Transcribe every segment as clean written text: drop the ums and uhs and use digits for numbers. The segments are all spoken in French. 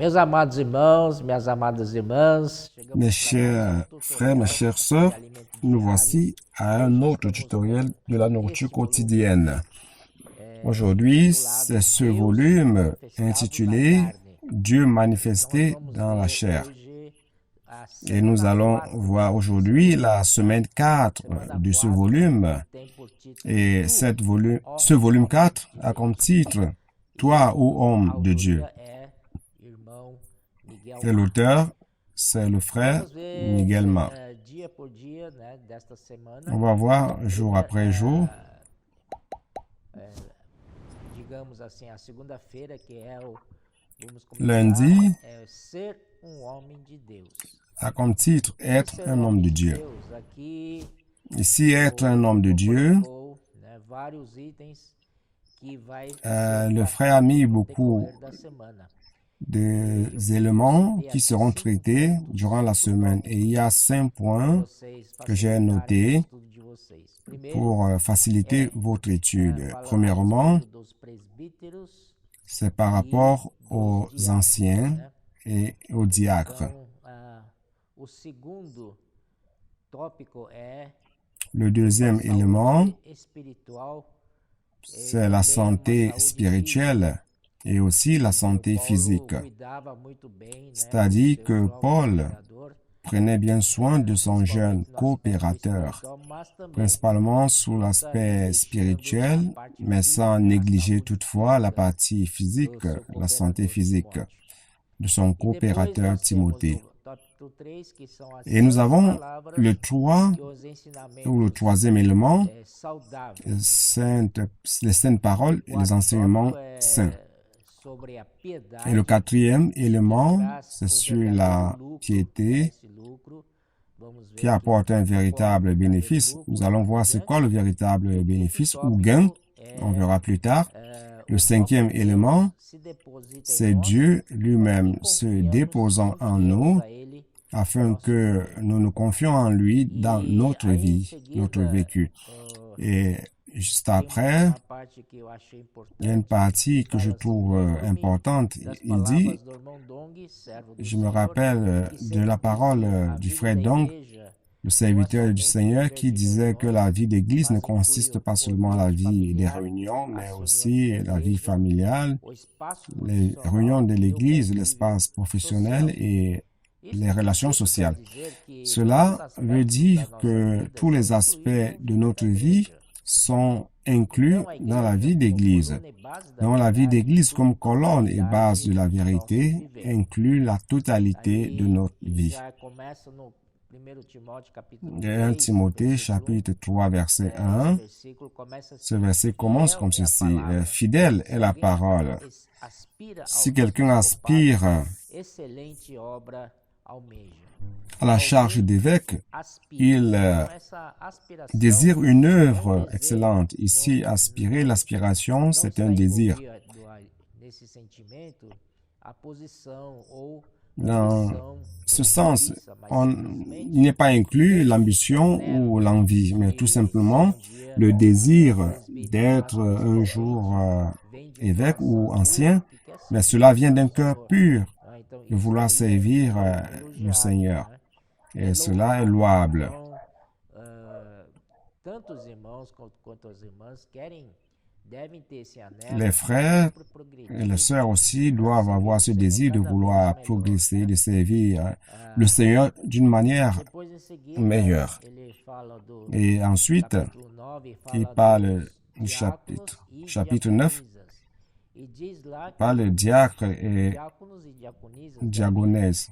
Meus amados irmãos, minhas amadas irmãs, Mes chegamos para mais um chers frères, mes tutorial chères de sœurs, alimento nous diário. voici à un Hoje autre estamos tutoriel vendo de la nourriture esse volume quotidienne. Aujourd'hui, intitulado c'est ce Deus volume manifestado na intitulé carne. Dieu E nós manifesté vamos dans la ver chair. hoje a Et nous semana allons 4 voir desse aujourd'hui volume. la semaine 4 Semana de ce 4 volume. tem por título Et ó ce volume homem 4 de a comme Deus. titre E Toi, ô a homme de Dieu. autoria é irmão Miguel Et Mar. l'auteur, c'est le frère Vamos ver Miguel Mar. dia por dia, né, desta semana. On va voir jour après jour. Digamos assim, a segunda-feira, que é o vamos começar, Lundi é ser homem de Deus. a comme titre Être Ser un homme de Dieu. Deus, aqui Ici, être un homme de Dieu, colocou, né, vários itens que vai le frère a mis beaucoup decorrer da semana. des éléments qui seront traités durant la semaine. Et il y a 5 points Vocês que j'ai facilitarem o notés estudo de vocês. Primeiro, pour faciliter votre étude. falar a Premièrement, respeito dos presbíteros c'est par rapport aux anciens né? et aux diacres. Então, o segundo tópico é Le deuxième élément, saúde espiritual, c'est la santé spirituelle et aussi la santé physique. cuidava muito bem, né, C'est-à-dire do seu que jovem Paul cooperador, prenait bien soin de son jeune coopérateur, espiritual, mas também principalement sous l'aspect spirituel, mais sans négliger toutefois la partie physique, la santé physique de son coopérateur Timothée. tópico 3, que são as Et nous avons palavras le 3 que os ensinamentos ou le troisième élément, saudáveis. les saintes paroles et les enseignements saints. Sobre a piedade, Et le quatrième élément, c'est sur la piété esse lucro. Vamos ver qui apporte un véritable bénéfice. Nous allons voir c'est quoi le véritable bénéfice ou gain. On verra plus tard. Le cinquième élément, c'est Dieu lui-même se déposant en nous afin que nous nous confions en lui dans notre vie, notre vécu. Et juste après, il y a une partie que je trouve importante. Il dit, je me rappelle de la parole du frère Dong, le serviteur du Seigneur, qui disait que la vie d'église ne consiste pas seulement à la vie des réunions, mais aussi la vie familiale, les réunions de l'église, l'espace professionnel et les relations sociales. Cela veut dire que tous les aspects de notre vie sont inclus dans la vie d'église. Donc la vie d'église comme colonne et base de la vérité inclut la totalité de notre vie. 1 Timothée chapitre 3 verset 1, ce verset commence comme ceci. Fidèle est la parole. Si quelqu'un aspire à la charge d'évêque, il désire une œuvre excellente. Ici, aspirer, l'aspiration, c'est un désir. Dans ce sens, il n'est pas inclus l'ambition ou l'envie, mais tout simplement le désir d'être un jour évêque ou ancien, mais cela vient d'un cœur pur de vouloir servir le Seigneur. Et cela est louable. Les frères et les sœurs aussi doivent avoir ce désir de vouloir progresser, de servir le Seigneur d'une manière meilleure. Et ensuite, il parle du chapitre 9, parle diacre et diaconèse.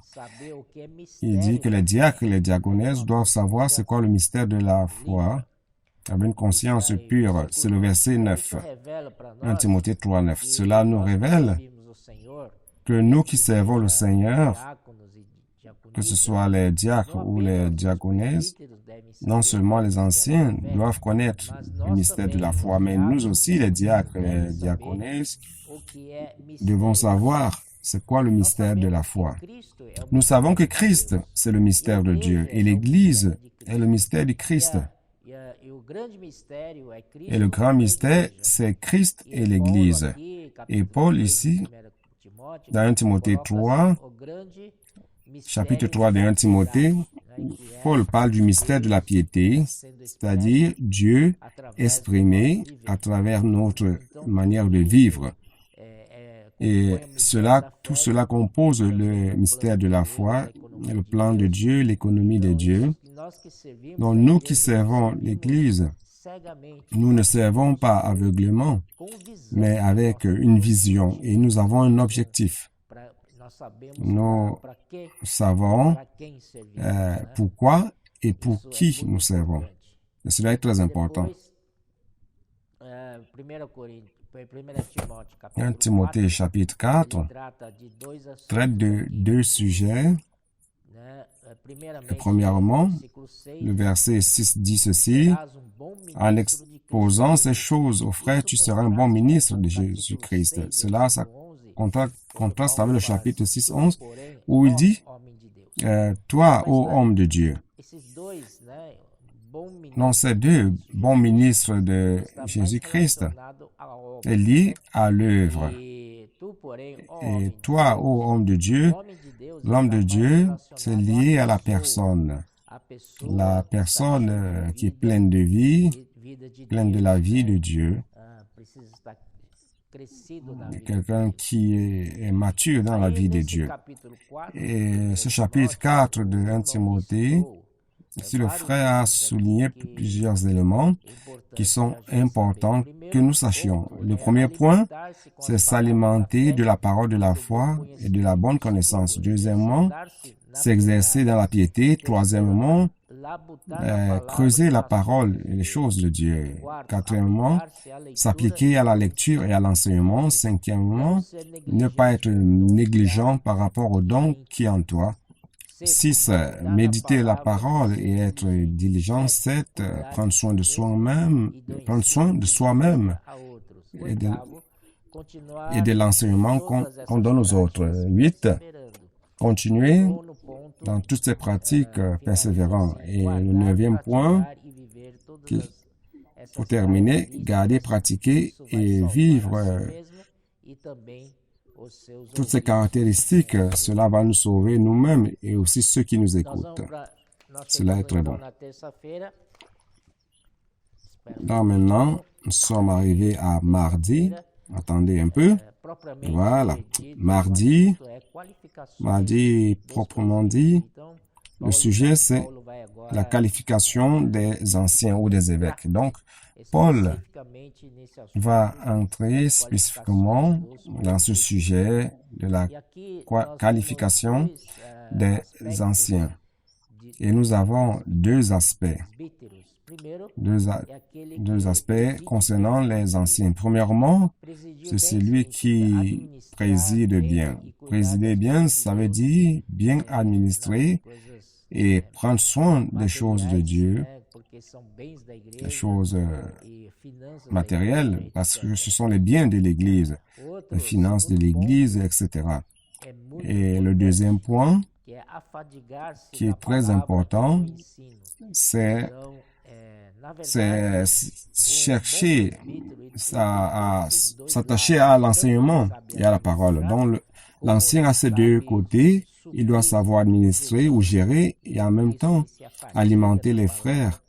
Il dit que les diacres et les diaconèses doivent savoir c'est quoi le mystère de la foi, avec une conscience pure. C'est le verset 9, 1 Timothée 3, 9. Cela nous révèle que nous qui servons le Seigneur, que ce soit les diacres ou les diaconèses, non seulement les anciens doivent connaître le mystère de la foi, mais nous aussi, les diacres et les diaconèses, devons savoir c'est quoi le mystère de la foi. Nous savons que Christ, c'est le mystère de Dieu, et l'Église est le mystère du Christ. Et le grand mystère, c'est Christ et l'Église. Et Paul ici dans 1 Timothée 3, chapitre 3 de 1 Timothée, Paul parle du mystère de la piété, c'est-à-dire Dieu exprimé à travers notre manière de vivre. Et tout cela compose le mystère de la foi, le plan de Dieu, l'économie de Dieu. Donc nous qui servons l'Église, nous ne servons pas aveuglément, mais avec une vision et nous avons un objectif. Nous savons pourquoi et pour qui nous servons. Et cela est très important. 1 Timothée chapitre 4 traite de deux sujets. Premièrement, le verset 6 dit ceci: en exposant ces choses aux frères, tu seras un bon ministre de Jésus-Christ. Cela, ça contraste avec le chapitre 6, 11, où il dit, toi, ô homme de Dieu. Non, ces deux bons ministres de Jésus-Christ est lié à l'œuvre. Et toi, ô homme de Dieu, l'homme de Dieu, c'est lié à la personne. La personne qui est pleine de vie, pleine de la vie de Dieu. Quelqu'un qui est mature dans la vie de Dieu. Et ce chapitre 4 de 1 Timothée, ici le frère a souligné plusieurs éléments qui sont importants que nous sachions. Le premier point, c'est s'alimenter de la parole de la foi et de la bonne connaissance. Deuxièmement, s'exercer dans la piété. Troisièmement, creuser la parole et les choses de Dieu. Quatrièmement, s'appliquer à la lecture et à l'enseignement. Cinquièmement, ne pas être négligent par rapport au don qui est en toi. 6. Méditer la parole et être diligent. 7. Prendre soin de soi-même et de l'enseignement qu'on donne aux autres. 8. Continuer dans toutes ces pratiques persévérant. Et le 9e point, pour terminer, garder, pratiquer et vivre toutes ces caractéristiques. Cela va nous sauver nous-mêmes et aussi ceux qui nous écoutent. Cela est très bon. Donc maintenant, nous sommes arrivés à mardi. Attendez un peu. Voilà. Mardi, proprement dit, le sujet c'est la qualification des anciens ou des évêques. Donc, Paul va entrer spécifiquement dans ce sujet de la qualification des anciens. Et nous avons deux aspects concernant les anciens. Premièrement, c'est celui qui préside bien. Présider bien, ça veut dire bien administrer et prendre soin des choses de Dieu, des choses matérielles, parce que ce sont les biens de l'Église, les finances de l'Église, etc. Et le deuxième point, qui est très important, c'est chercher à s'attacher à l'enseignement et à la parole. Donc, l'ancien a ces deux côtés. Il doit savoir administrer ou gérer et en même temps alimenter les frères.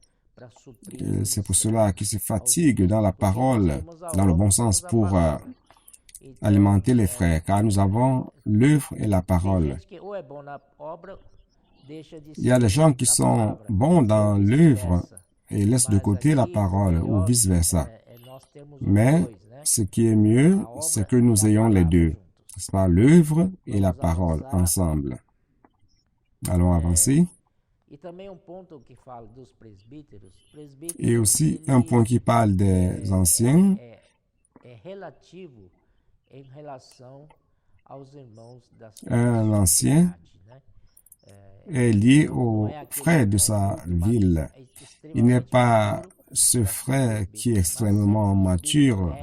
C'est pour cela qu'il se fatigue dans la parole, dans le bon sens, pour alimenter les frères, car nous avons l'œuvre et la parole. Il y a des gens qui sont bons dans l'œuvre et laissent de côté la parole, ou vice-versa. Mais ce qui est mieux, c'est que nous ayons les deux. C'est pas l'œuvre et la parole ensemble. Allons avancer. Et aussi un point qui parle des anciens. Un ancien est lié au frère de sa ville. Il n'est pas ce frère qui est extrêmement mature.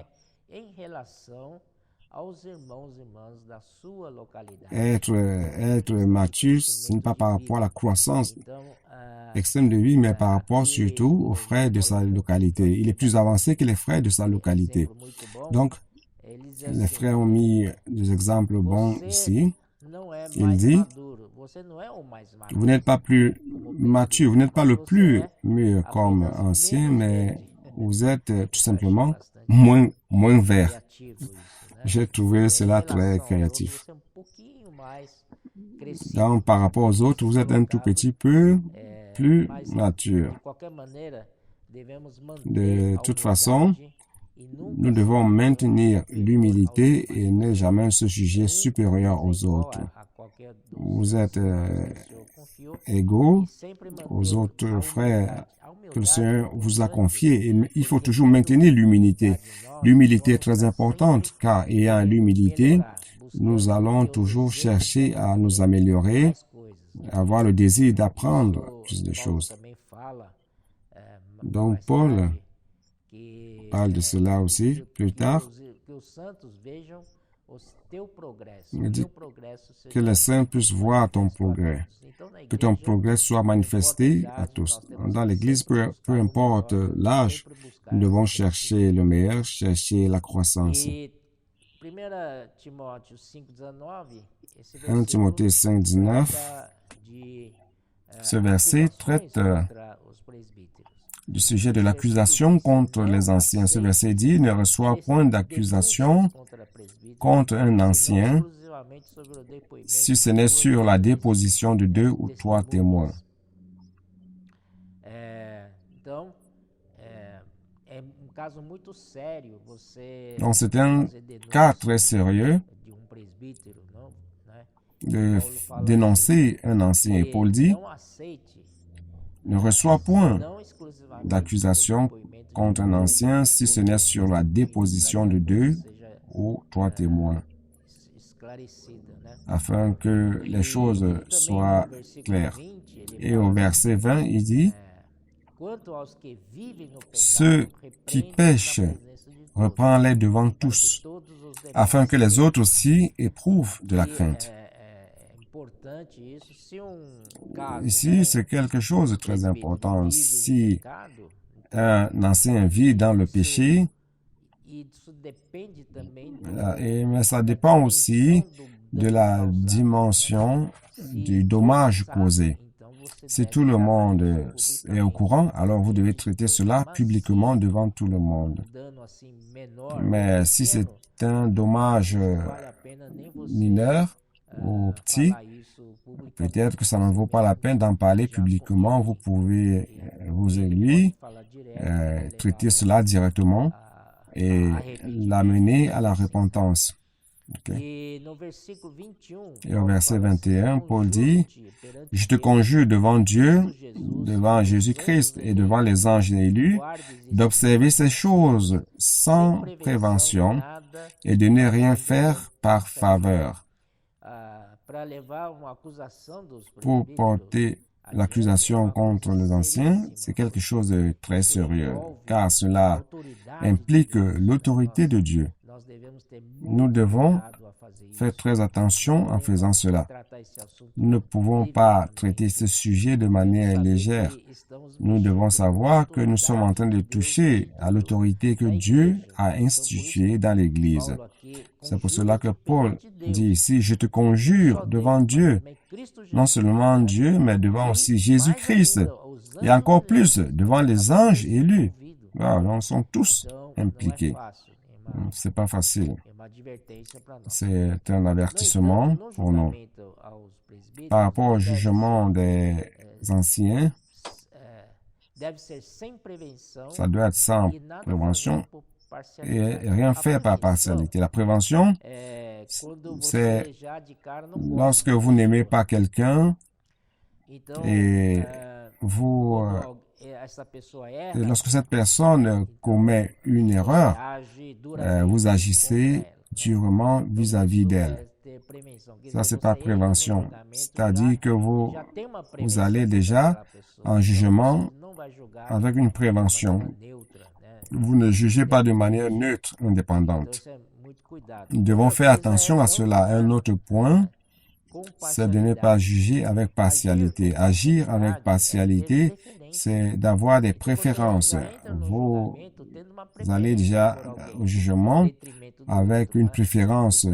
Être mature, ce n'est pas par rapport à la croissance extrême de vie, mais par rapport surtout aux frères de sa localité. Il est plus avancé que les frères de sa localité. Donc, les frères ont mis des exemples bons ici. Il dit, vous n'êtes pas plus mature, vous n'êtes pas le plus mûr comme ancien, mais vous êtes tout simplement moins vert. J'ai trouvé cela très créatif. Donc, par rapport aux autres, vous êtes un tout petit peu plus mature. De toute façon, nous devons maintenir l'humilité et ne jamais se juger supérieur aux autres. Vous êtes égaux aux autres frères que le Seigneur vous a confiés. Et il faut toujours maintenir l'humilité. L'humilité est très importante car ayant l'humilité, nous allons toujours chercher à nous améliorer, avoir le désir d'apprendre plus de choses. Donc Paul parle de cela aussi plus tard. Il dit que les saints puissent voir ton progrès, que ton progrès soit manifesté à tous. Dans l'Église, peu importe l'âge, nous devons chercher le meilleur, chercher la croissance. 1 Timothée 5,19, ce verset traite du sujet de l'accusation contre les anciens. Ce verset dit, ne reçois point d'accusation contre un ancien, si ce n'est sur la déposition de 2 ou 3 témoins. Donc c'est un cas très sérieux de dénoncer un ancien. Et Paul dit, ne reçois point d'accusation contre un ancien si ce n'est sur la déposition de 2 ou 3 témoins, afin que les choses soient claires. Et au verset 20, il dit, ceux qui pêchent, reprends-les devant tous, afin que les autres aussi éprouvent de la crainte. Ici, c'est quelque chose de très important. Si un ancien vit dans le péché, mais ça dépend aussi de la dimension du dommage causé. Si tout le monde est au courant, alors vous devez traiter cela publiquement devant tout le monde. Mais si c'est un dommage mineur ou petit, peut-être que ça ne vaut pas la peine d'en parler publiquement. Vous pouvez, vous et lui, traiter cela directement et l'amener à la repentance. Okay. Et au verset 21, Paul dit, « Je te conjure devant Dieu, devant Jésus-Christ et devant les anges élus, d'observer ces choses sans prévention et de ne rien faire par faveur. » Pour porter l'accusation contre les anciens, c'est quelque chose de très sérieux, car cela implique l'autorité de Dieu. Nous devons faire très attention en faisant cela. Nous ne pouvons pas traiter ce sujet de manière légère. Nous devons savoir que nous sommes en train de toucher à l'autorité que Dieu a instituée dans l'Église. C'est pour cela que Paul dit ici, « Je te conjure devant Dieu, non seulement Dieu, mais devant aussi Jésus-Christ, et encore plus devant les anges élus. » Nous sommes tous impliqués. C'est pas facile. C'est un avertissement pour nous. Par rapport au jugement des anciens, ça doit être sans prévention et rien fait par partialité. La prévention, c'est lorsque vous n'aimez pas quelqu'un et lorsque cette personne commet une erreur, vous agissez durement vis-à-vis d'elle. Ça, c'est pas prévention. C'est-à-dire que vous allez déjà en jugement avec une prévention. Vous ne jugez pas de manière neutre, indépendante. Nous devons faire attention à cela. Un autre point, c'est de ne pas juger avec partialité. Agir avec partialité, c'est d'avoir des préférences. Vous allez déjà au jugement avec une préférence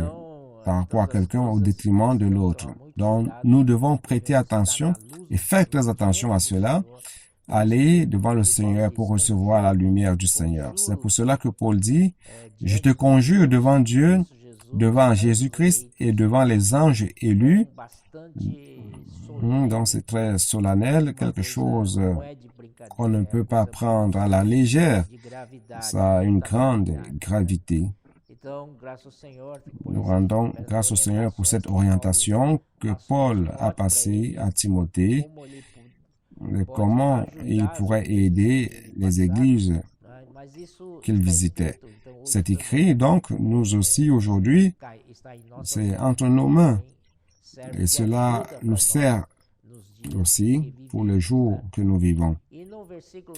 par rapport à quelqu'un au détriment de l'autre. Donc, nous devons prêter attention et faire très attention à cela. Aller devant le Seigneur pour recevoir la lumière du Seigneur. C'est pour cela que Paul dit, « Je te conjure devant Dieu, devant Jésus-Christ et devant les anges élus. » Donc, c'est très solennel, quelque chose qu'on ne peut pas prendre à la légère. Ça a une grande gravité. Nous rendons grâce au Seigneur pour cette orientation que Paul a passée à Timothée, et comment il pourrait aider les églises qu'il visitait. C'est écrit, donc, nous aussi aujourd'hui, c'est entre nos mains. Et cela nous sert aussi pour le jour que nous vivons.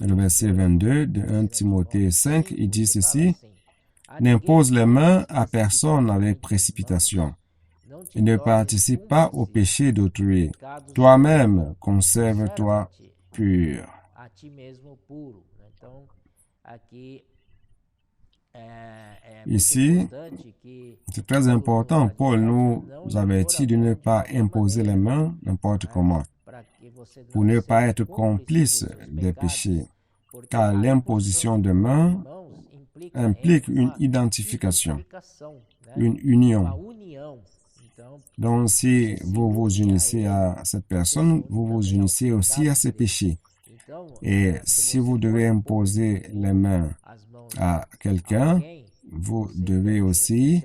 Le verset 22 de 1 Timothée 5, il dit ceci, « N'impose les mains à personne avec précipitation, et ne participe pas au péché d'autrui. Toi-même, conserve-toi pur. » Ici, c'est très important. Paul nous avertit de ne pas imposer les mains n'importe comment, pour ne pas être complice des péchés, car l'imposition de mains implique une identification, une union. Donc, si vous vous unissez à cette personne, vous vous unissez aussi à ses péchés. Et si vous devez imposer les mains à quelqu'un, vous devez aussi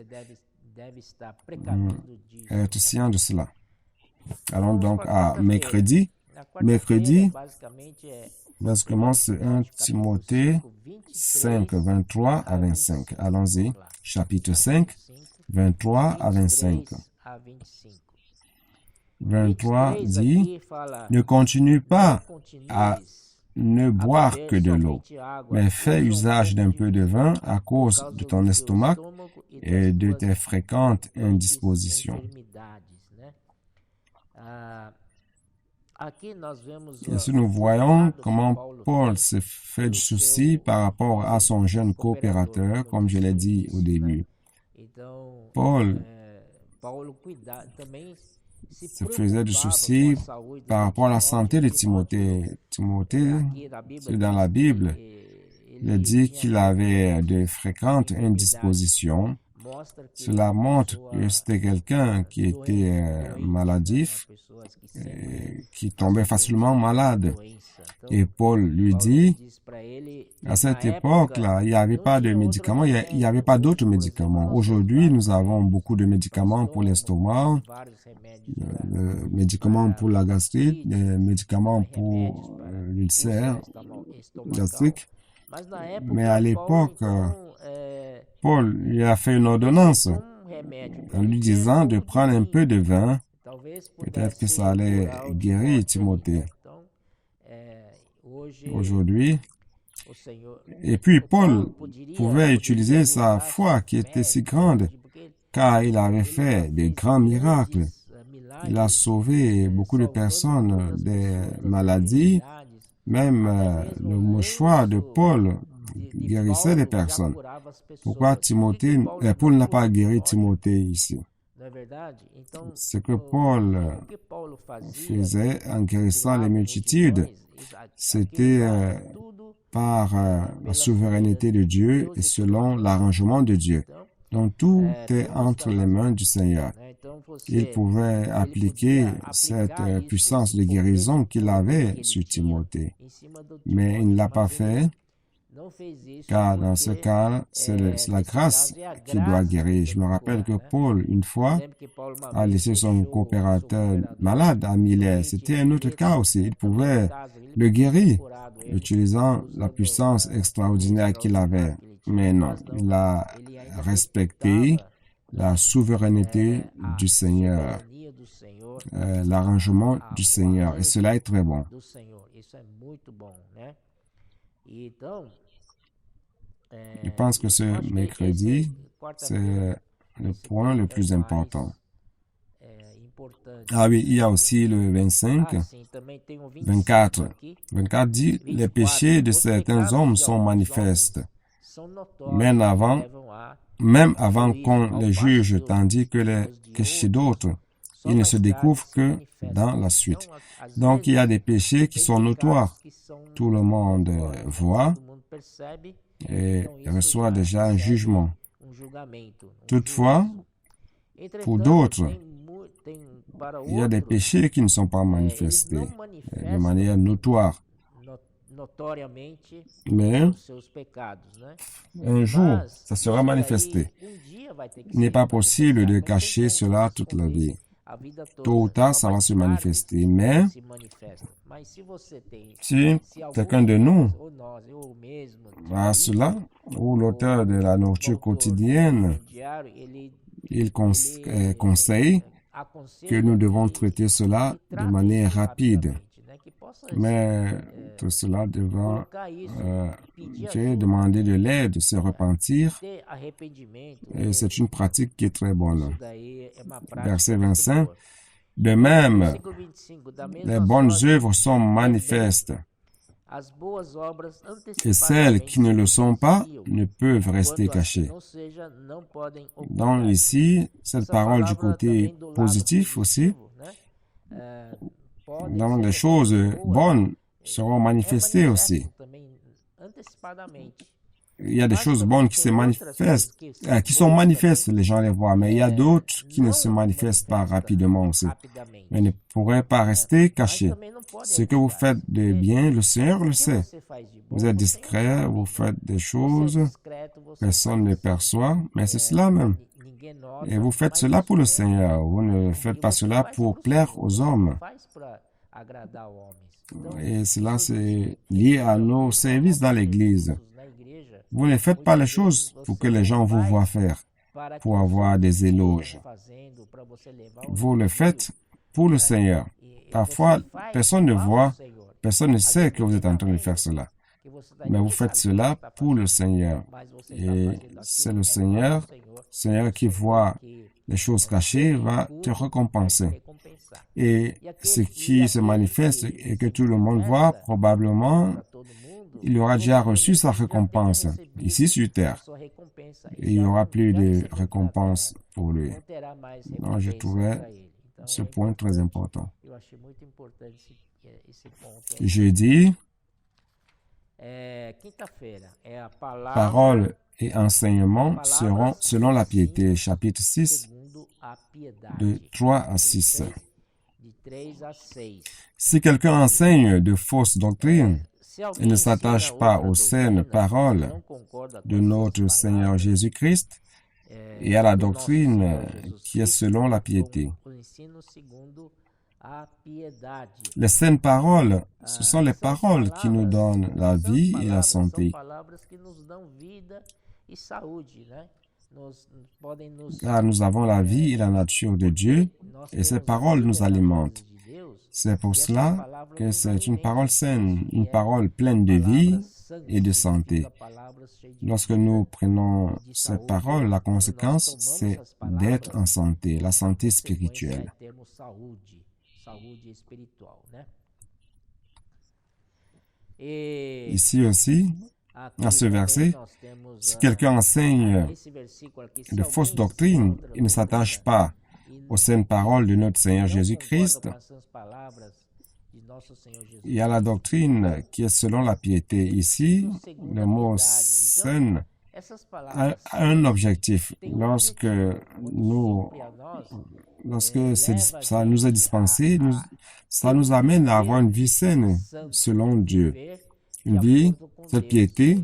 être scient de cela. Allons donc à mercredi. Mercredi, basically, c'est 1 Timothée 5, 23 à 25. Allons-y. Chapitre 5, 23 à 25. 23 dit, « Ne continue pas à ne boire que de l'eau, mais fais usage d'un peu de vin à cause de ton estomac et de tes fréquentes indispositions. » Ici, nous voyons comment Paul se fait du souci par rapport à son jeune coopérateur, comme je l'ai dit au début. Paul se faisait du souci par rapport à la santé de Timothée. Timothée, c'est dans la Bible, il dit qu'il avait de fréquentes indispositions. Cela montre que c'était quelqu'un qui était maladif, qui tombait facilement malade. Et Paul lui dit, à cette époque-là, il n'y avait pas de médicaments, il n'y avait pas d'autres médicaments. Aujourd'hui, nous avons beaucoup de médicaments pour l'estomac, médicaments pour la gastrite, des médicaments pour l'ulcère gastrique. Mais à l'époque, Paul lui a fait une ordonnance en lui disant de prendre un peu de vin. Peut-être que ça allait guérir Timothée. Aujourd'hui, et puis Paul pouvait utiliser sa foi qui était si grande, car il avait fait de grands miracles. Il a sauvé beaucoup de personnes des maladies. Même le mouchoir de Paul guérissait les personnes. Pourquoi Paul n'a pas guéri Timothée ici? Ce que Paul faisait en guérissant les multitudes, c'était par la souveraineté de Dieu et selon l'arrangement de Dieu. Donc tout est entre les mains du Seigneur. Il pouvait appliquer cette puissance de guérison qu'il avait sur Timothée. Mais il ne l'a pas fait, car dans ce cas, c'est la grâce qui doit guérir. Je me rappelle que Paul, une fois, a laissé son coopérateur malade à Milet. C'était un autre cas aussi. Il pouvait le guérir, utilisant la puissance extraordinaire qu'il avait. Mais non, il a respecté la souveraineté du Seigneur, l'arrangement du Seigneur. Et cela est très bon. Je pense que ce mercredi, c'est le point le plus important. Ah oui, il y a aussi le 25, 24. 24 dit, « Les péchés de certains hommes sont manifestes, mènent avant même avant qu'on les juge, tandis que chez d'autres, ils ne se découvrent que dans la suite. Donc, il y a des péchés qui sont notoires. Tout le monde voit et reçoit déjà un jugement. Toutefois, pour d'autres, il y a des péchés qui ne sont pas manifestés de manière notoire. Mais un jour, ça sera manifesté. Il n'est pas possible de cacher cela toute la vie. Tôt ou tard, ça va se manifester. Mais si quelqu'un de nous a cela, ou l'auteur de la nourriture quotidienne, il conseille que nous devons traiter cela de manière rapide. Mais tout cela devant Dieu demander de l'aide, se repentir, et c'est une pratique qui est très bonne. Verset 25. De même, les bonnes œuvres sont manifestes, et celles qui ne le sont pas ne peuvent rester cachées. Donc ici, cette parole du côté positif aussi, donc les choses bonnes seront manifestées aussi. Il y a des choses bonnes qui se manifestent, qui sont manifestes, les gens les voient, mais il y a d'autres qui ne se manifestent pas rapidement aussi, mais ne pourraient pas rester cachés. Ce que vous faites de bien, le Seigneur le sait. Vous êtes discret, vous faites des choses, personne ne perçoit, mais c'est cela même. Et vous faites cela pour le Seigneur, vous ne faites pas cela pour plaire aux hommes. Et cela, c'est lié à nos services dans l'Église. Vous ne faites pas les choses pour que les gens vous voient faire, pour avoir des éloges. Vous le faites pour le Seigneur. Parfois, personne ne voit, personne ne sait que vous êtes en train de faire cela. Mais vous faites cela pour le Seigneur. Et c'est le Seigneur qui voit les choses cachées, va te récompenser. Et ce qui se manifeste et que tout le monde voit, probablement, il aura déjà reçu sa récompense ici sur terre. Et il n'y aura plus de récompense pour lui. Donc, je trouvais ce point très important. Jeudi, parole et enseignement seront selon la piété, chapitre 6, de 3 à 6. Si quelqu'un enseigne de fausses doctrines et ne s'attache pas aux saines paroles de notre Seigneur Jésus-Christ et à la doctrine qui est selon la piété. Les saines paroles, ce sont les paroles qui nous donnent la vie et la santé. Car nous avons la vie et la nature de Dieu et ces paroles nous alimentent. C'est pour cela que c'est une parole saine, une parole pleine de vie et de santé. Lorsque nous prenons ces paroles, la conséquence, c'est d'être en santé, la santé spirituelle. Ici aussi, à ce verset, si quelqu'un enseigne de fausses doctrines et ne s'attache pas aux saines paroles de notre Seigneur Jésus-Christ et à la doctrine qui est selon la piété. Ici, le mot saine a un objectif. Lorsque ça nous est dispensé, ça nous amène à avoir une vie saine selon Dieu. Une vie, cette piété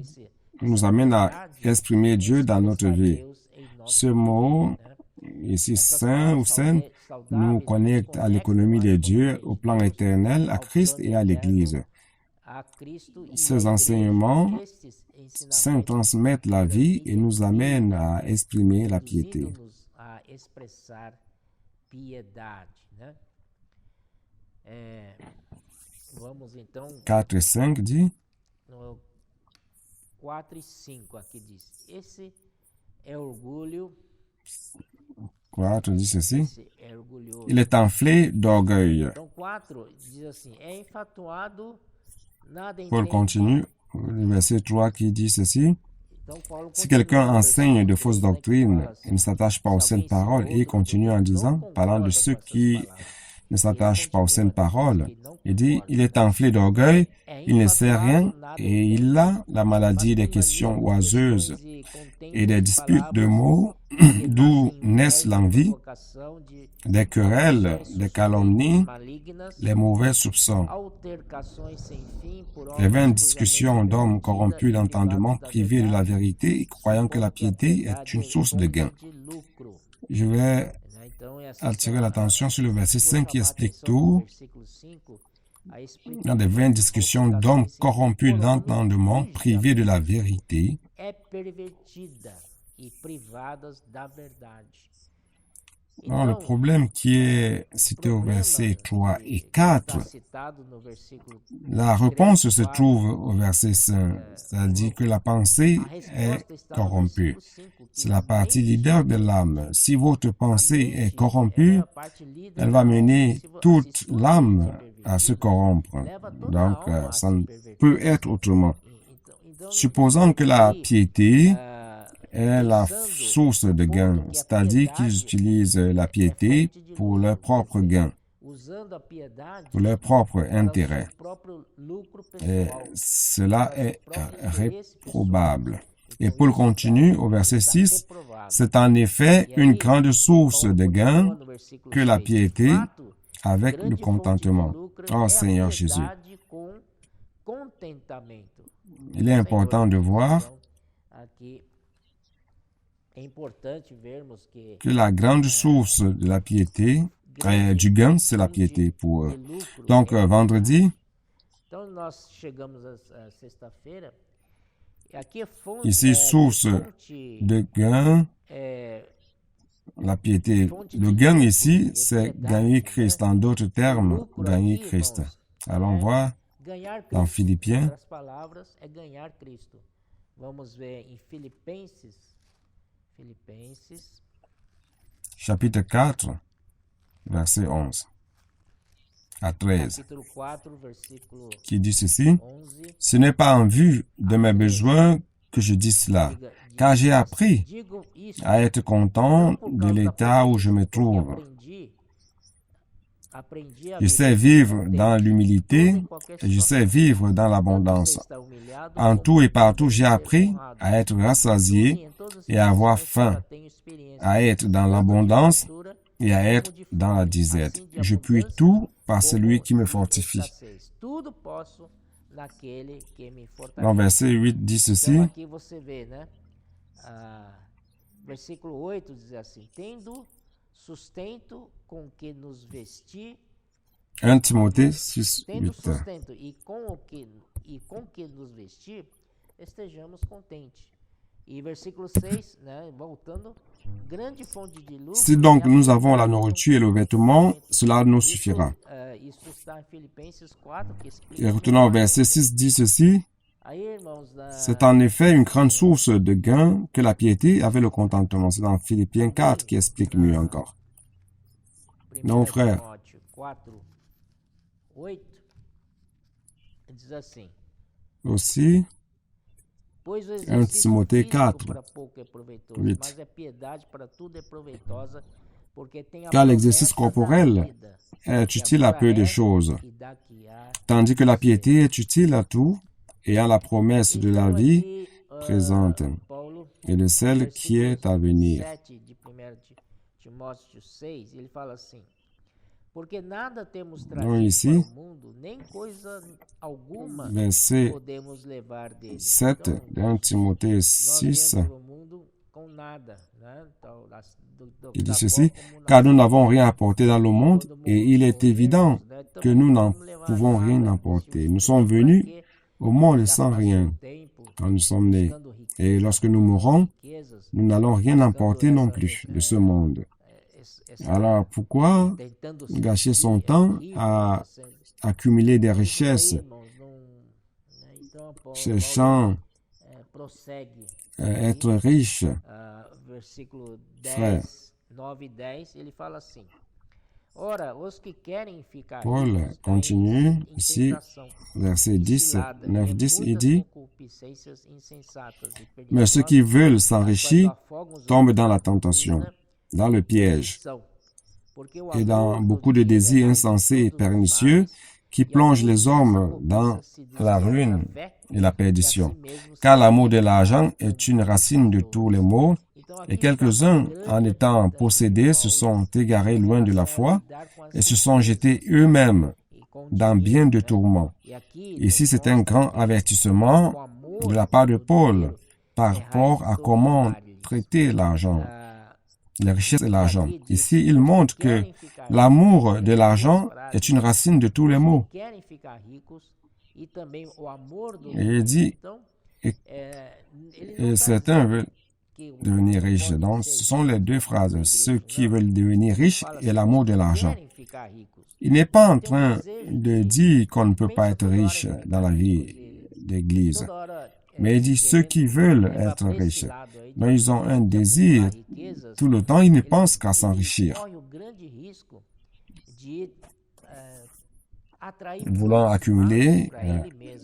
nous amène à exprimer Dieu dans notre vie. Ce mot, ici, saint ou saine, nous connecte à l'économie de Dieu, au plan éternel, à Christ et à l'Église. Ces enseignements saints transmettent la vie et nous amènent à exprimer la piété. 4 et 5 dit, 4 e 5 aqui diz, esse é orgulho. 4 dit ceci, il est enflé d'orgueil. Então 4 diz assim, é enfatuado, nada Paul entende. continue, le verset 3 qui dit ceci, Si quelqu'un enseigne de fausses doctrines et ne s'attache pas aux saintes paroles et continue en disant, parlant de ceux qui ne s'attachent pas aux saintes paroles, il dit, il est enflé d'orgueil, il ne sait rien et il a la maladie des questions oiseuses et des disputes de mots, d'où naissent l'envie, des querelles, des calomnies, les mauvais soupçons, les vaines discussions d'hommes corrompus d'entendement, privés de la vérité et croyant que la piété est une source de gain. Je vais attirer l'attention sur le verset 5 qui explique tout. Dans des vaines discussions d'hommes corrompus d'entendement, privés de la vérité. Alors, le problème qui est cité au verset 3 et 4, la réponse se trouve au verset 5, c'est-à-dire que la pensée est corrompue. C'est la partie leader de l'âme. Si votre pensée est corrompue, elle va mener toute l'âme à se corrompre. Donc, ça ne peut être autrement. Supposons que la piété est la source de gain, c'est-à-dire qu'ils utilisent la piété pour leur propre gain, pour leur propre intérêt. Et cela est réprobable. Et Paul continue au verset 6, c'est en effet une grande source de gain que la piété avec le contentement. Oh Seigneur Jésus. Il est important de voir que la grande source de la piété, du gain, c'est la piété pour eux. Donc, vendredi, ici, source de gain, la piété. Le gain ici, c'est gagner Christ. En d'autres termes, gagner Christ. Allons voir dans Philippiens. Chapitre 4, verset 11 à 13, qui dit ceci, « Ce n'est pas en vue de mes besoins que je dis cela, car j'ai appris à être content de l'état où je me trouve. Je sais vivre dans l'humilité et je sais vivre dans l'abondance. En tout et partout, j'ai appris à être rassasié et à avoir faim, à être dans l'abondance et à être dans la disette. Je puis tout par celui qui me fortifie. » Dans verset 8 dit ceci. Versículo 8 diz assim, tendo sustento com que nos vestir, 1 Timothée 6, tendo 8. sustento e com que nos vestir, estejamos contentes. E versículo 6, né, voltando, grande fonte de lucro. Si donc nous avons la nourriture et le vêtement, cela nous suffira. Isso está em Filipenses 4, que explica. Et retenons au verset 6 dit ceci. C'est en effet une grande source de gain que la piété avec le contentement. C'est dans Philippiens 4 qui explique mieux encore. Non, frère. Aussi, 1 Timothée 4, 8. Car l'exercice corporel est utile à peu de choses, tandis que la piété est utile à tout, ayant la promesse de la vie présente et de celle qui est à venir. Donc ici, verset 7 de Timothée 6, il dit ceci, « Car nous n'avons rien apporté dans le monde et il est évident que nous n'en pouvons rien apporter. Nous sommes venus au monde sans rien, quand nous sommes nés. Et lorsque nous mourrons, nous n'allons rien emporter non plus de ce monde. Alors, pourquoi gâcher son temps à accumuler des richesses, cherchant être riche, frère? Paul continue ici, verset 10, 9, 10, il dit, Mais ceux qui veulent s'enrichir tombent dans la tentation, dans le piège et dans beaucoup de désirs insensés et pernicieux qui plongent les hommes dans la ruine et la perdition. Car l'amour de l'argent est une racine de tous les maux, et quelques-uns, en étant possédés, se sont égarés loin de la foi et se sont jetés eux-mêmes dans bien de tourments. Ici, c'est un grand avertissement de la part de Paul par rapport à comment traiter l'argent, les richesses et l'argent. Ici, il montre que l'amour de l'argent est une racine de tous les maux. Et il dit, et certains veulent devenir riches. Donc, ce sont les deux phrases. Ceux qui veulent devenir riches et l'amour de l'argent. Il n'est pas en train de dire qu'on ne peut pas être riche dans la vie d'église. Mais il dit ceux qui veulent être riches. Donc, ils ont un désir. Tout le temps, ils ne pensent qu'à s'enrichir. Voulant accumuler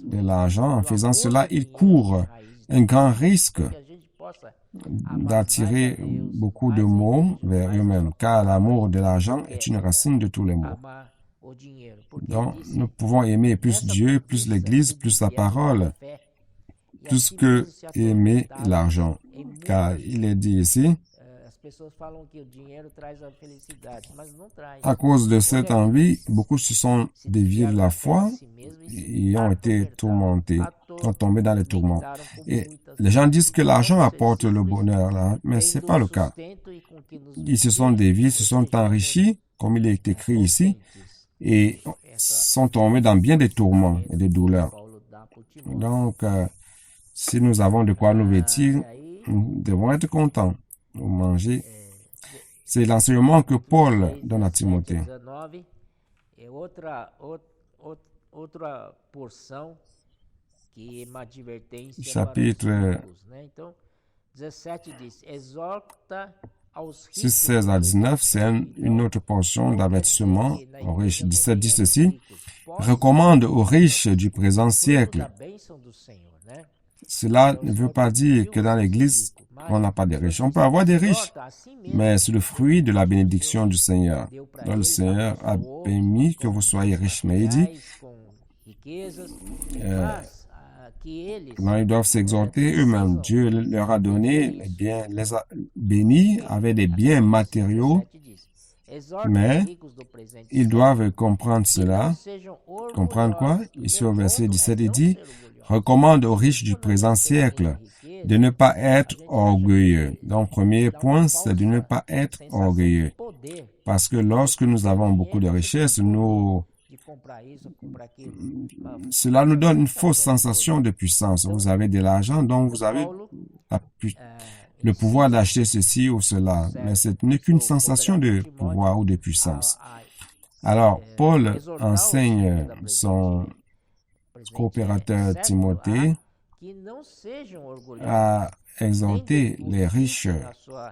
de l'argent, en faisant cela, ils courent un grand risque d'attirer beaucoup de maux vers eux-mêmes, car l'amour de l'argent est une racine de tous les maux. Donc, nous pouvons aimer plus Dieu, plus l'Église, plus sa parole, plus que aimer l'argent. Car il est dit ici, à cause de cette envie, beaucoup se sont déviés de la foi et ont été tourmentés, sont tombés dans les tourments. Et les gens disent que l'argent apporte le bonheur, là, mais ce n'est pas le cas. Ils se sont déviés, se sont enrichis, comme il est écrit ici, et sont tombés dans bien des tourments et des douleurs. Donc, si nous avons de quoi nous vêtir, nous devons être contents de manger. C'est l'enseignement que Paul donne à Timothée. Chapitre 6, 16 à 19, c'est une autre portion d'avertissement aux riches. 17 dit ceci, recommande aux riches du présent siècle. Cela ne veut pas dire que dans l'Église, on n'a pas de riches. On peut avoir des riches, mais c'est le fruit de la bénédiction du Seigneur. Donc, le Seigneur a permis que vous soyez riches, mais il dit, non, ils doivent s'exhorter eux-mêmes. Dieu leur a donné les biens, les a bénis avec des biens matériaux, mais ils doivent comprendre cela. Comprendre quoi? Ici au verset 17, il dit, recommande aux riches du présent siècle de ne pas être orgueilleux. Donc, premier point, c'est de ne pas être orgueilleux. Parce que lorsque nous avons beaucoup de richesses, cela nous donne une fausse sensation de puissance. Vous avez de l'argent, donc vous avez le pouvoir d'acheter ceci ou cela. Mais ce n'est qu'une sensation de pouvoir ou de puissance. Alors, Paul enseigne son coopérateur Timothée à exhorter les riches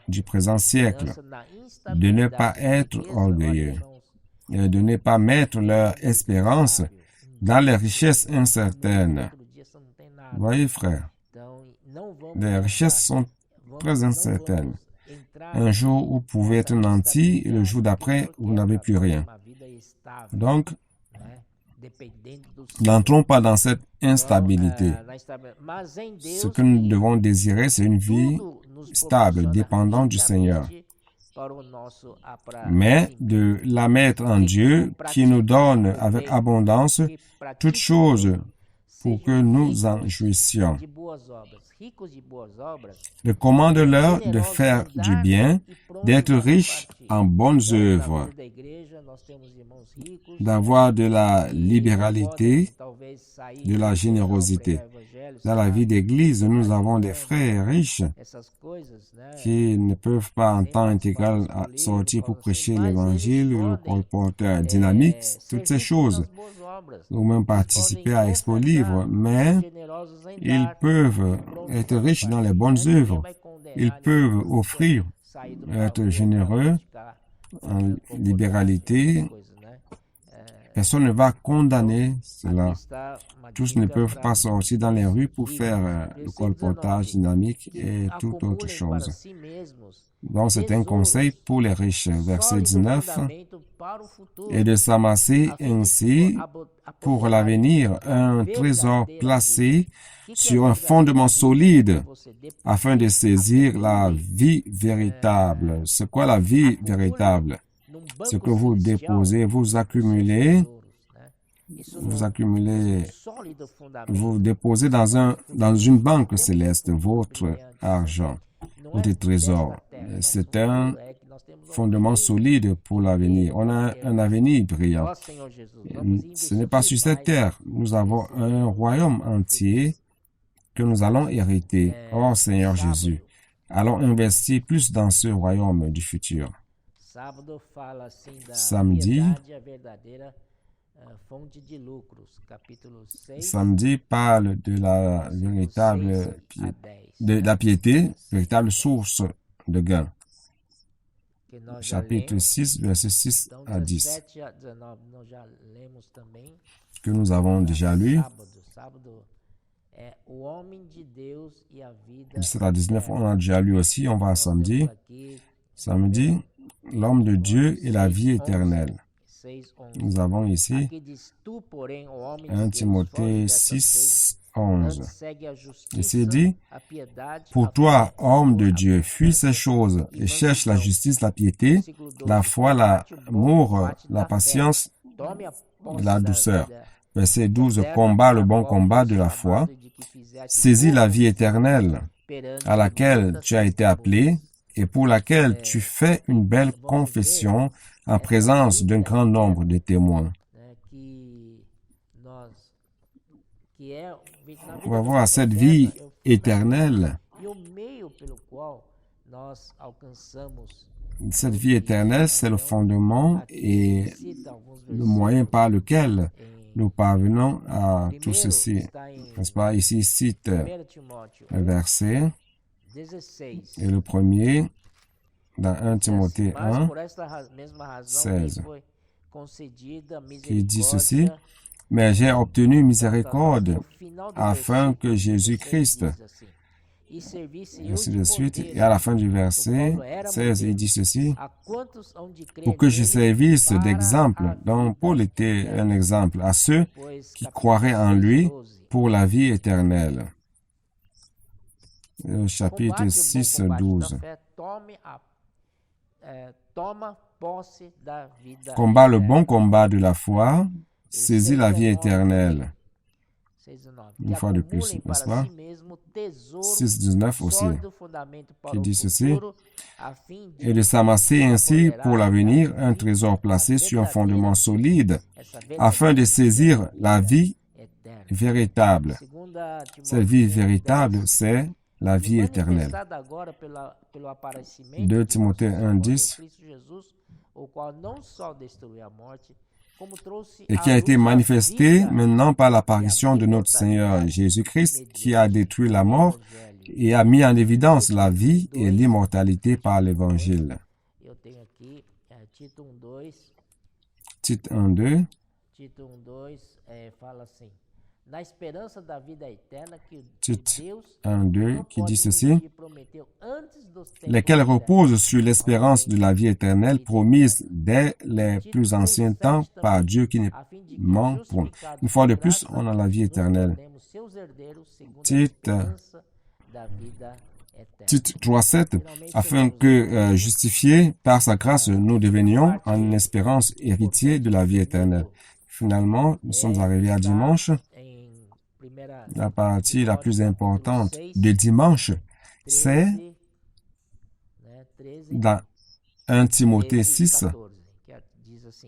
du présent siècle de ne pas être orgueilleux et de ne pas mettre leur espérance dans les richesses incertaines. Voyez, frère, les richesses sont très incertaines. Un jour, vous pouvez être nanti et le jour d'après, vous n'avez plus rien. Donc, n'entrons pas dans cette instabilité. Ce que nous devons désirer, c'est une vie stable, dépendante du Seigneur. Mais de la mettre en Dieu, qui nous donne avec abondance toutes choses pour que nous en jouissions. Recommande-leur de faire du bien, d'être riches en bonnes œuvres, d'avoir de la libéralité, de la générosité. Dans la vie d'église, nous avons des frères riches qui ne peuvent pas en temps intégral sortir pour prêcher l'évangile, le colporteur dynamique, toutes ces choses, ou même participer à Expo Livre, mais ils peuvent être riches dans les bonnes œuvres. Ils peuvent offrir, être généreux en libéralité, Personne ne va condamner cela. Aqui está uma Tous ne dica peuvent pra pas sortir dans les rues pour viver. faire le Versículo colportage 19, dynamique que et toute autre acumulem para chose. si mesmos Donc, c'est un conseil tesouros, pour les riches. Verset sólido 19. fundamento para o futuro, Et de s'amasser a fim de ainsi pour apoderarem l'avenir un trésor verdadeira placé vida. Que é sur un verdadeira fondement vida? solide Que você afin de saisir la acumule, vie véritable. C'est quoi la vie acumule véritable? num Ce banco que vous celestial déposez, vous os seus accumulez, tesouros, né? Isso vous num accumulez, sólido fundamento. vous déposez dans une banque céleste votre argent, Não é votre trésor. desta terra. Nosso C'est un futuro é que nós temos um fondement reino solide pour l'avenir. On a un avenir brillant. Ó Senhor Jesus, vamos Ce n'est pas sur investir cette terre. Nous avons un royaume entier que nous allons hériter. Oh Seigneur Jésus, allons investir plus dans ce royaume du futur. Sábado fala assim da Samedi, piedade, a verdadeira fonte de lucros, capítulo 6, Samedi parle de la véritable 6 a 10. de la piété, véritable source de gain. Que nós já Chapitre lemos. 6, versets 6 Então, à 10, 17 a 19, nós já lemos também. que nous avons déjà lu. Sábado é o homem de Deus e a vida. 17 à 19, on a déjà lu aussi. On va à Nós samedi. temos aqui Samedi, l'homme de Dieu et la vie 6, éternelle. 6, 11. Nous avons ici Aqui diz, tu, porém, o homem de 1 Deus, foge Timothée dessas 6, coisas, 11. antes segue a justiça, Ici dit, a piedade, pour a toi, fé, homme de a Dieu, fuis ces choses et cherche la justice, la piété, Versículo 12, la foi, combate o bom l'amour, combate la da fé, patience, tome a posse la da douceur. vida Verset 12, eterna, combat le a bon qual combat foste de la chamado foi, e de que fizeste saisis la boa vie éternelle perante à laquelle muitas tu as été appelé et pour laquelle tu fais une belle confession en présence d'un grand nombre de témoins. né, que nós que é na vida On va da voir vida cette eterna, vie eu- éternelle. e o meio pelo qual nós alcançamos. Cette vie éternelle, c'est le fondement et Aqui cita alguns le moyen par lequel em nous parvenons à tout primeiro ceci. está em N'est-ce pas? Ici, il cite 1 Timóteo un verset, 16. et le premier, dans 1 Timothée Mas 1, por esta mesma razão 16, lhe foi concedida qui dit ceci, misericórdia. mais j'ai obtenu E miséricorde o final do afin que versículo Jésus-Christ, 16 diz assim, e servisse eu ainsi de de suite, modelo et à la fin du verset 16, il dit ceci, a quantos hão de crer pour que je nele servisse para d'exemple. a Donc, vida Paul était eterna. un exemple à ceux Pois, qui capítulo croiraient en 6, lui 12. pour la vie éternelle. Chapitre Combate o bom 6, combate 12. da fé, toma posse da vida Combat le eterna. bon combat de la foi, E saisis la vie 6:19 éternelle. 6:19. Une Que fois de plus, acumulem n'est-ce para pas? si mesmo tesouro 6,19 aussi, sólido fundamento para qui o dit ceci, futuro, a fim et de s'amasser ainsi pour l'avenir un trésor placé sur un fondement solide, essa afin de saisir la vie eterna. véritable. Segunda Cette vie Timóteo véritable, 10, c'est la vie éternelle. manifestada agora pelo aparecimento 2 de Timothée nosso 1, Senhor 10, Cristo Jesus, o qual não só destruiu a morte, como trouxe et à qui a été luz a manifesté vida maintenant par l'apparition de notre Seigneur Jésus-Christ, qui a détruit la mort et a mis en évidence la vie et l'immortalité par l'Évangile. Eu tenho aqui Tito 1:2. Tite 1, 2, Tito 1:2 fala assim: na esperança da vida eterna que Tite Deus 1, 2, qui dit ceci, prometeu antes dos tempos lesquels eternos, reposent sur l'espérance de la vie éternelle promise dès les plus anciens temps par Dieu qui ne a fim de que, ment point. justificados Une fois de por plus, graça, on a la vie nos éternelle. tornemos seus herdeiros segundo a Tite, esperança da vida eterna. Tite 3, 7, afin que, justifiés par sa grâce, nous devenions en espérance héritiers de la vie éternelle. Finalement, nous sommes arrivés à dimanche. Em primeira La partie la plus Timóteo, importante capítulo 6, de dimanche, c'est 13, né, 13, dans 1 Timothée 6, 14, que diz assim: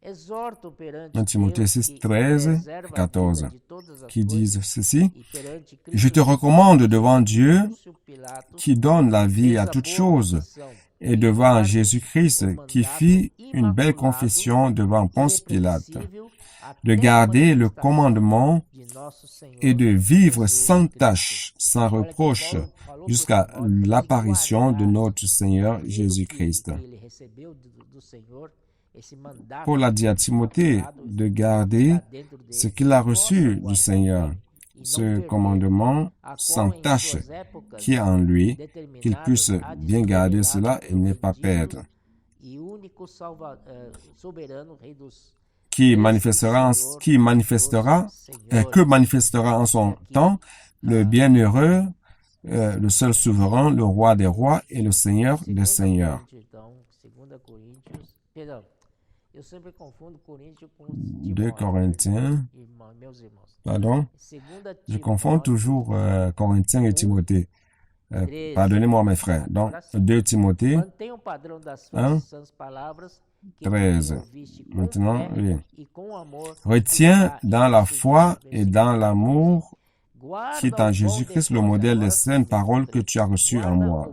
exorto perante 1 Timothée Deus 6, que 13, preserva a 14, vida de todas as qui coisas, disent ceci, e perante Cristo je te Jesus, recommande devant Dieu Pôncio Pilatos, qui donne la vie fez à a toutes boa choses confissão, et devant guardem Jésus-Christ o qui mandato fit une belle imaculado, confession devant Ponce Pilate, irrepreensível, de até a garder le manifestação commandement de nosso Senhor et de vivre Jesus sans Cristo. tache, sans Olha que reproche, Paulo falou jusqu'à por Timóteo, l'apparition de guardar notre Seigneur aquilo Jésus-Christ. que ele recebeu do Senhor Paul a dit à Timothée de garder ce qu'il a reçu du Seigneur, ce commandement sans tâche qui est en lui, qu'il puisse bien garder cela et ne pas perdre, que manifestera en son temps le bienheureux, le seul souverain, le roi des rois et le Seigneur des seigneurs. 2 Corinthiens, pardon, je confonds toujours Corinthiens et Timothée. Pardonnez-moi mes frères. Donc, 2 Timothée 1, 13. Maintenant, oui. Retiens dans la foi et dans l'amour qui est en Jésus-Christ le modèle des saintes paroles que tu as reçues en moi,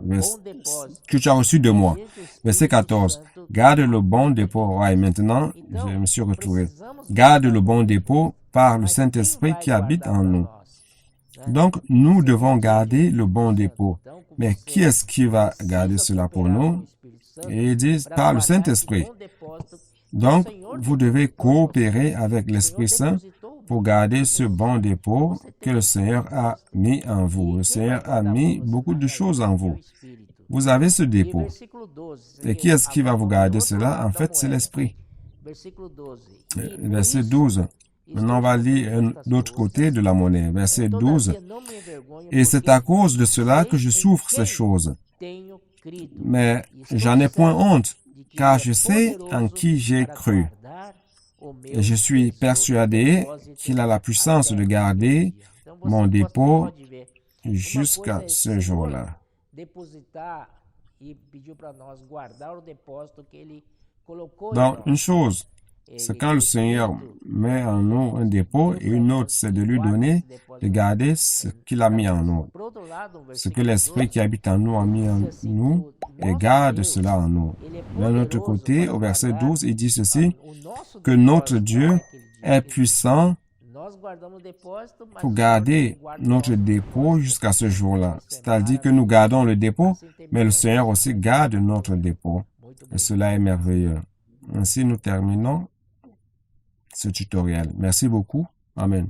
que tu as reçues de moi. Verset 14. Garde le bon dépôt. Ouais, maintenant, je me suis retrouvé. Garde le bon dépôt par le Saint-Esprit qui habite en nous. Donc, nous devons garder le bon dépôt. Mais qui est-ce qui va garder cela pour nous? Et ils disent par le Saint-Esprit. Donc, vous devez coopérer avec l'Esprit Saint pour garder ce bon dépôt que le Seigneur a mis en vous. Le Seigneur a mis beaucoup de choses en vous. Vous avez ce dépôt. Et qui est-ce qui va vous garder cela? En fait, c'est l'Esprit. Verset 12. Maintenant, on va lire l'autre côté de la monnaie. Verset 12. Et c'est à cause de cela que je souffre ces choses. Mais j'en ai point honte, car je sais en qui j'ai cru. Et je suis persuadé qu'il a la puissance de garder mon dépôt jusqu'à ce jour-là. Donc, une chose, c'est quand le Seigneur met en nous un dépôt et une autre, c'est de lui donner, de garder ce qu'il a mis en nous. Ce que l'Esprit qui habite en nous a mis en nous et garde cela en nous. D'un autre côté, au verset 12, il dit ceci, que notre Dieu est puissant pour garder notre dépôt jusqu'à ce jour-là. C'est-à-dire que nous gardons le dépôt, mais le Seigneur aussi garde notre dépôt. Et cela est merveilleux. Ainsi, nous terminons ce tutoriel. Merci beaucoup. Amen.